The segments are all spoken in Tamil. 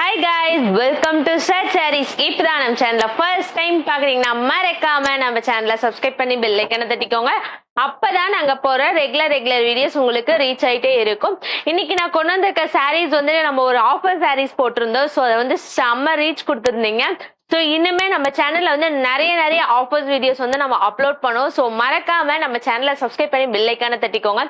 Hi guys, welcome to Search Sarees. இப்பதான் நம்ம சேனலை ஃபர்ஸ்ட் டைம் பாக்குறீங்கன்னா மறக்காம நம்ம சேனலை சப்ஸ்கிரைப் பண்ணி பெல் ஐக்கனை தட்டிக்கோங்க. அப்பதான் நாங்க போற ரெகுலர் வீடியோஸ் உங்களுக்கு ரீச் ஆயிட்டே இருக்கும். இன்னைக்கு நான் கொண்டு வந்திருக்க சாரீஸ் வந்து நம்ம ஒரு ஆஃபர் சாரீஸ் போட்டிருந்தோம். ஸோ அதை வந்து செம்ம ரீச் கொடுத்துருந்தீங்க. ஸோ இனிமே நம்ம சேனல்ல வந்து நிறைய ஆஃபர்ஸ் வீடியோஸ் வந்து நம்ம அப்லோட் பண்ணுவோம். ஸோ மறக்காம நம்ம சேனலை சப்ஸ்கிரைப் பண்ணி பெல் ஐக்கான தட்டிக்கோங்க.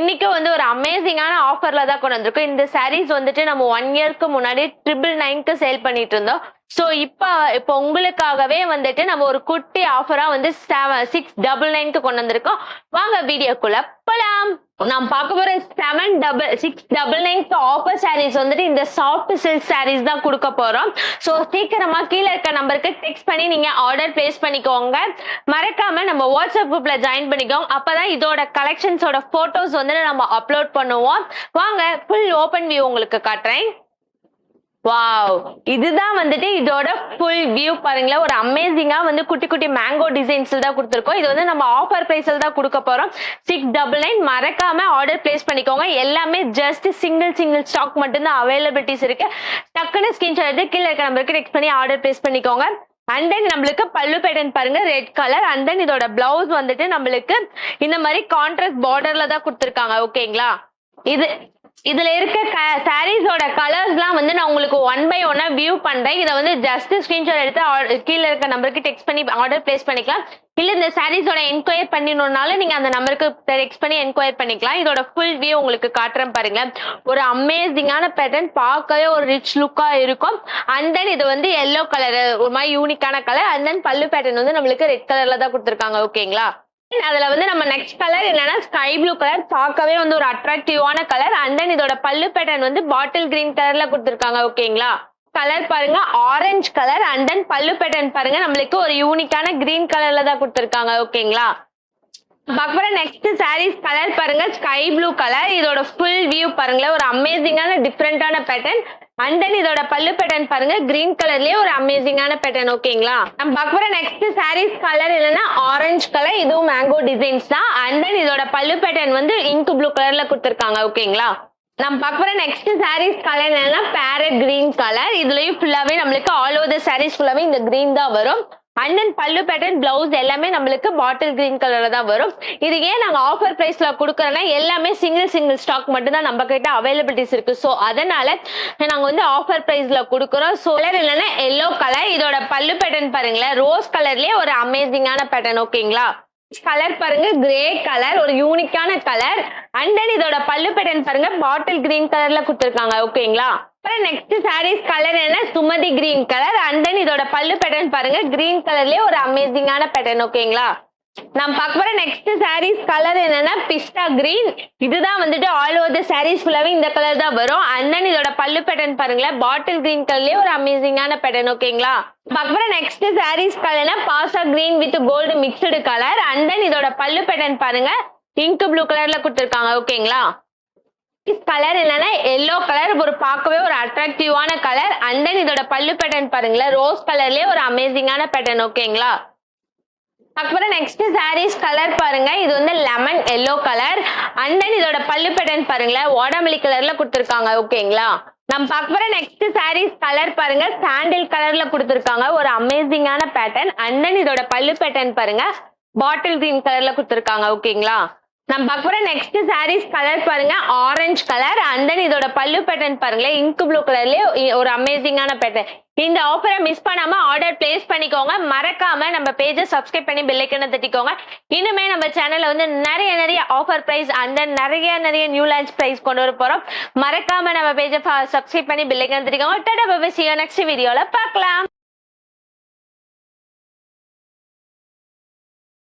இன்னைக்கு வந்து ஒரு அமேசிங்கான ஆஃபர்ல தான் கொண்டு வந்திருக்கோம். இந்த சாரீஸ் வந்துட்டு நம்ம 1 இயர்க்கு முன்னாடி 999 சேல் பண்ணிட்டு இருந்தோம். ஸோ இப்போ உங்களுக்காகவே வந்துட்டு நம்ம ஒரு குட்டி ஆஃபரா வந்து 699க்கு கொண்டு வந்திருக்கோம். வாங்க வீடியோக்குள்ள போலாம். நான் பார்க்க போற 699க்கு ஆஃபர் சாரீஸ் வந்துட்டு இந்த சாஃப்ட் சில்க் சாரீஸ் தான் கொடுக்க போறோம். ஸோ சீக்கிரமா கீழே இருக்க நம்பருக்கு டெக்ஸ்ட் பண்ணி நீங்க ஆர்டர் பிளேஸ் பண்ணிக்கோங்க. மறக்காம நம்ம வாட்ஸ்அப் குரூப்ல ஜாயின் பண்ணிக்கோங்க. அப்பதான் இதோட கலெக்ஷன்ஸோட போட்டோஸ் வந்து நம்ம அப்லோட் பண்ணுவோம். வாங்க ஃபுல் ஓபன் வியூ உங்களுக்கு காட்டுறேன். வாவ், இதுதான் வந்துட்டு இதோட ஃபுல் வியூ பாருங்களேன். ஒரு அமேசிங்கா வந்து குட்டி மேங்கோ டிசைன்ஸ்ல தான் கொடுத்துருக்கோம். இது வந்து நம்ம ஆஃபர் பிரைஸ்ல தான் கொடுக்க போறோம். 699. மறக்காம ஆர்டர் பிளேஸ் பண்ணிக்கோங்க. எல்லாமே ஜஸ்ட் சிங்கிள் ஸ்டாக் மட்டும்தான் அவைலபிலிட்டிஸ் இருக்கு. டக்குன்னு ஸ்கிரீன்ஷாட் எடுத்து கீழே இருக்க நம்பருக்கு டெக்ஸ்ட் பண்ணி ஆர்டர் பிளேஸ் பண்ணிக்கோங்க. அண்ட் தென் நம்மளுக்கு பல்லு பேட்டர்ன் பாருங்க, ரெட் கலர். அண்ட் தென் இதோட பிளவுஸ் வந்துட்டு நம்மளுக்கு இந்த மாதிரி கான்ட்ராஸ்ட் பார்டர்ல தான் கொடுத்துருக்காங்க. ஓகேங்களா, இதுல இருக்க சாரீஸோட கலர்ஸ்லாம் வந்து நான் உங்களுக்கு 1 by 1 வியூ பண்றேன். இதை வந்து ஜஸ்ட் ஸ்கிரீன்ஷாட் எடுத்து கீழே இருக்க நம்பருக்கு டெக்ஸ்ட் பண்ணி ஆர்டர் பிளேஸ் பண்ணிக்கலாம். இல்ல இந்த சாரீஸோட என்கொயர் பண்ணினாலும் நீங்க அந்த நம்பருக்கு டெக்ஸ்ட் பண்ணி என்கொயர் பண்ணிக்கலாம். இதோட ஃபுல் வியூ உங்களுக்கு காட்டுறேன் பாருங்க. ஒரு அமேசிங்கான பேட்டர்ன், பார்க்கவே ஒரு ரிச் லுக்கா இருக்கும். அண்ட் தென் இது வந்து எல்லோ கலர், ஒரு மாதிரி யூனிக்கான கலர். அண்ட் தென் பல்லு பேட்டர்ன் வந்து நம்மளுக்கு ரெட் கலர்ல தான் கொடுத்துருக்காங்க. ஓகேங்களா, அதுல வந்து நம்ம நெக்ஸ்ட் கலர் என்னன்னா ஸ்கை ப்ளூ கலர். பார்க்கவே வந்து ஒரு அட்ராக்டிவான கலர். அண்ட் தென் இதோட பல்லு பேட்டர்ன் வந்து பாட்டில் கிரீன் கலர்ல கொடுத்துருக்காங்க. ஓகேங்களா, கலர் பாருங்க ஆரஞ்சு கலர். அண்ட் தென் பல்லு பேட்டர்ன் பாருங்க நம்மளுக்கு ஒரு யூனிக்கான கிரீன் கலர்ல தான் கொடுத்துருக்காங்க. ஓகேங்களா, அப்புறம் நெக்ஸ்ட் சாரீஸ் கலர் பாருங்க ஸ்கை ப்ளூ கலர். இதோட ஃபுல் வியூ பாருங்களேன், ஒரு அமேசிங்கான டிஃப்ரெண்டான பேட்டர்ன். அண்ட் தென் இதோட பல்லு பேட்டர்ன் பாருங்க கிரீன் கலர்லயே ஒரு அமேசிங்கான பேட்டர்ன். ஓகேங்களா, நம்ம பார்க்குற நெக்ஸ்ட் சாரீஸ் கலர் என்னன்னா ஆரஞ்சு கலர். இதுவும் மேங்கோ டிசைன்ஸ் தான். அண்ட் தென் இதோட பல்லு பேட்டர்ன் வந்து இங்க் ப்ளூ கலர்ல கொடுத்துருக்காங்க. ஓகேங்களா, நம்ம பார்க்குற நெக்ஸ்ட் சாரீஸ் கலர் என்னன்னா பேரட் கிரீன் கலர். இதுலயும் ஃபுல்லாவே நம்மளுக்கு ஆல் ஓவர் த சாரீஸ் ஃபுல்லாவே இந்த கிரீன் தான் வரும். அண்ட் தென் பல்லு பேட்டர்ன் பிளவுஸ் எல்லாமே நம்மளுக்கு பாட்டில் கிரீன் கலர்ல தான் வரும். இது ஏன் நாங்க ஆஃபர் பிரைஸ்ல கொடுக்கறோம்னா எல்லாமே சிங்கிள் ஸ்டாக் மட்டும் தான் நம்ம கிட்ட அவைலபிலிட்டிஸ் இருக்கு. ஸோ அதனால நாங்க வந்து ஆஃபர் பிரைஸ்ல கொடுக்குறோம். ஸோ கலர் இல்லைன்னா எல்லோ கலர். இதோட பல்லு பேட்டர்ன் பாருங்களேன் ரோஸ் கலர்லயே ஒரு அமேசிங்கான பேட்டர்ன். ஓகேங்களா, கலர் பாருங்க கிரே கலர், ஒரு யூனிக்கான கலர். அண்ட் தென் இதோட பல்லு பேட்டர்ன் பாருங்க பாட்டில் கிரீன் கலர்ல கொடுத்துருக்காங்க. ஓகேங்களா, அப்புறம் நெக்ஸ்ட் சாரீஸ் கலர் என்ன Sumathi green colour. And then இதோட பல்லு பேட்டர்ன் பாருங்க கிரீன் கலர்லயே ஒரு அமேசிங்கான பேட்டர்ன். ஓகேங்களா, நம்ம பார்க்க போற நெக்ஸ்ட் சாரீஸ் கலர் என்னன்னா பிஸ்டா கிரீன். இதுதான் வந்துட்டு ஆல் ஓவர் த சாரீஸ் ஃபுல்லாவே இந்த கலர் தான் வரும். அண்ட் தென் இதோட பல்லு பேட்டர்ன் பாருங்களேன் பாட்டில் கிரீன் கலர்லயே ஒரு அமேசிங்கான பேட்டர்ன். ஓகேங்களா, பார்க்க போற நெக்ஸ்ட் சாரீஸ் கலர்னா பாசா green with gold mixed colour. And then இதோட பல்லு பேட்டர்ன் பாருங்க இங்க் ப்ளூ கலர்ல கொடுத்துருக்காங்க. ஓகேங்களா, கலர் என்னன்னா எல்லோ கலர், ஒரு பார்க்கவே ஒரு அட்ராக்டிவான கலர். அண்ட் தென் இதோட பல்லு பேட்டர்ன் பாருங்களேன் ரோஸ் கலர்லயே ஒரு அமேசிங்கான பேட்டர்ன். ஓகேங்களா, அப்புறம் நெக்ஸ்ட் சாரீஸ் கலர் பாருங்க, இது வந்து lemon yellow colour. And then இதோட பல்லு பேட்டர்ன் பாருங்களேன் வாடாமல்லி கலர்ல கொடுத்துருக்காங்க. ஓகேங்களா, நம்ம பார்க்க போற நெக்ஸ்ட் சாரீஸ் கலர் பாருங்க சாண்டில் கலர்ல கொடுத்துருக்காங்க, ஒரு அமேசிங்கான பேட்டர்ன். அண்ட் தென் இதோட பல்லு பேட்டர்ன் பாருங்க பாட்டில் கிரீன் கலர்ல கொடுத்துருக்காங்க. ஓகேங்களா, நம்ம பார்க்க போற நெக்ஸ்ட் சாரீஸ் கலர் பாருங்க ஆரஞ்சு கலர். அண்ட் தென் இதோட பல்லு பேட்டர்ன் பாருங்களேன் இங்க் ப்ளூ கலர்லயே ஒரு அமேசிங்கான பேட்டர்ன். இந்த ஆஃபரை மிஸ் பண்ணாம ஆர்டர் பிளேஸ் பண்ணிக்கோங்க. மறக்காம நம்ம பேஜை சப்ஸ்கிரைப் பண்ணி பெல் ஐக்கனை தட்டிக்கோங்க. இனிமே நம்ம சேனல்ல வந்து நிறைய ஆஃபர் பிரைஸ் அண்ட் தென் நிறைய நியூ லான்ச் பிரைஸ் கொண்டு வர போறோம். மறக்காம நம்ம பேஜை சப்ஸ்கிரைப் பண்ணி பெல் ஐக்கனை தட்டிக்கோங்க. Tata bye bye, see you next வீடியோல பார்க்கலாம்.